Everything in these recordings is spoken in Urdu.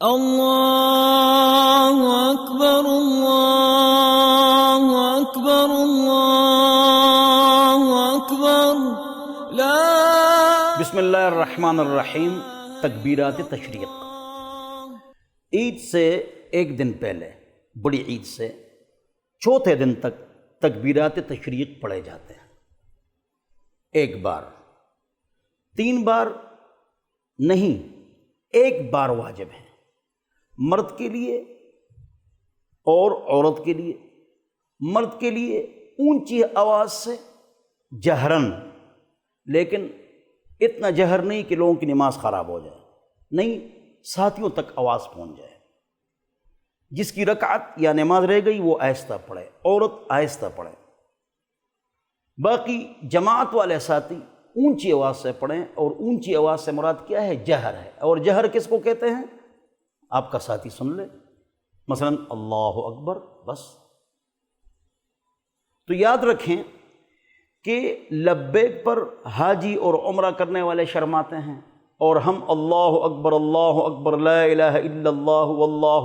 اللہ اکبر اللہ اکبر اللہ اکبر لا بسم اللہ الرحمن الرحیم۔ تکبیرات تشریق۔ عید سے ایک دن پہلے، بڑی عید سے چوتھے دن تک تکبیرات تشریق پڑھے جاتے ہیں۔ ایک بار، 3 بار نہیں، ایک بار واجب ہے، مرد کے لیے اور عورت کے لیے۔ مرد کے لیے اونچی آواز سے جہرن، لیکن اتنا جہر نہیں کہ لوگوں کی نماز خراب ہو جائے، نہیں، ساتھیوں تک آواز پہنچ جائے۔ جس کی رکعت یا نماز رہ گئی وہ آہستہ پڑھے، عورت آہستہ پڑھے۔ باقی جماعت والے ساتھی اونچی آواز سے پڑھیں، اور اونچی آواز سے مراد کیا ہے؟ جہر ہے۔ اور جہر کس کو کہتے ہیں؟ آپ کا ساتھی سن لے، مثلا اللہ اکبر، بس۔ تو یاد رکھیں کہ لبیک پر حاجی اور عمرہ کرنے والے شرماتے ہیں، اور ہم اللہ اکبر لا الہ الا اللہ واللہ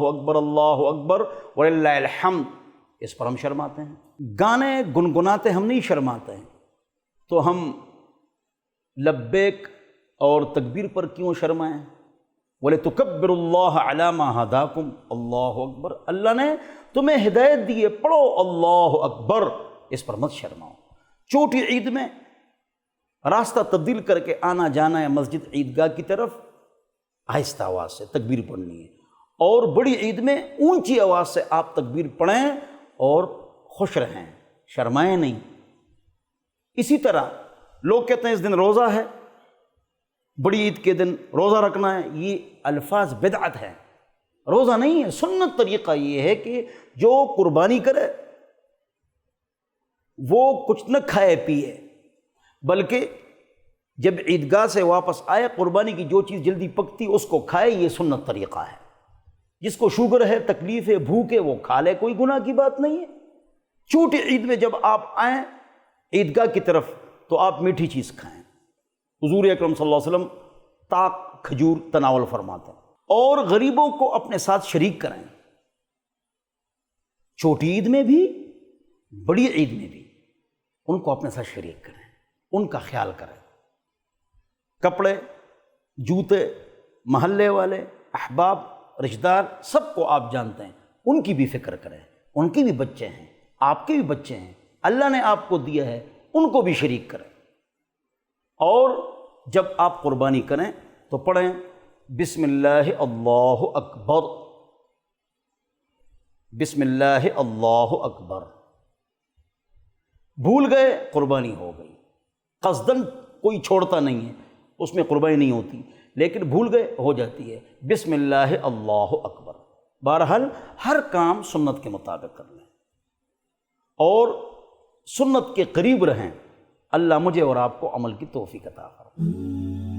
اکبر وللہ الحمد، اس پر ہم شرماتے ہیں۔ گانے گنگناتے ہم نہیں شرماتے ہیں، تو ہم لبیک اور تکبیر پر کیوں شرمائیں؟ وَلِتُكَبِّرُوا اللَّهَ عَلَى مَا هَدَاكُمْ، اللہ اکبر، اللہ نے تمہیں ہدایت دی ہے، پڑھو اللہ اکبر، اس پر مت شرماؤ۔ چھوٹی عید میں راستہ تبدیل کر کے آنا جانا ہے مسجد عیدگاہ کی طرف، آہستہ آواز سے تکبیر پڑھنی ہے، اور بڑی عید میں اونچی آواز سے آپ تکبیر پڑھیں اور خوش رہیں، شرمائیں نہیں۔ اسی طرح لوگ کہتے ہیں اس دن روزہ ہے، بڑی عید کے دن روزہ رکھنا ہے، یہ الفاظ بدعت ہے، روزہ نہیں ہے۔ سنت طریقہ یہ ہے کہ جو قربانی کرے وہ کچھ نہ کھائے پیے، بلکہ جب عیدگاہ سے واپس آئے قربانی کی جو چیز جلدی پکتی اس کو کھائے، یہ سنت طریقہ ہے۔ جس کو شوگر ہے، تکلیف ہے، بھوک ہے، وہ کھا لے، کوئی گناہ کی بات نہیں ہے۔ چھوٹی عید میں جب آپ آئیں عیدگاہ کی طرف تو آپ میٹھی چیز کھائیں۔ حضور اکرم صلی اللہ علیہ وسلم تاک کھجور تناول فرماتے ہیں، اور غریبوں کو اپنے ساتھ شریک کریں، چھوٹی عید میں بھی بڑی عید میں بھی ان کو اپنے ساتھ شریک کریں، ان کا خیال کریں۔ کپڑے، جوتے، محلے والے، احباب، رشتہ دار، سب کو آپ جانتے ہیں، ان کی بھی فکر کریں، ان کے بھی بچے ہیں، آپ کے بھی بچے ہیں، اللہ نے آپ کو دیا ہے، ان کو بھی شریک کریں۔ اور جب آپ قربانی کریں تو پڑھیں بسم اللہ اللہ اکبر، بسم اللہ اللہ اکبر۔ بھول گئے قربانی ہو گئی، قصداً کوئی چھوڑتا نہیں ہے، اس میں قربانی نہیں ہوتی، لیکن بھول گئے ہو جاتی ہے۔ بسم اللہ اللہ اکبر۔ بہرحال ہر کام سنت کے مطابق کر لیں اور سنت کے قریب رہیں۔ اللہ مجھے اور آپ کو عمل کی توفیق عطا فرمائے۔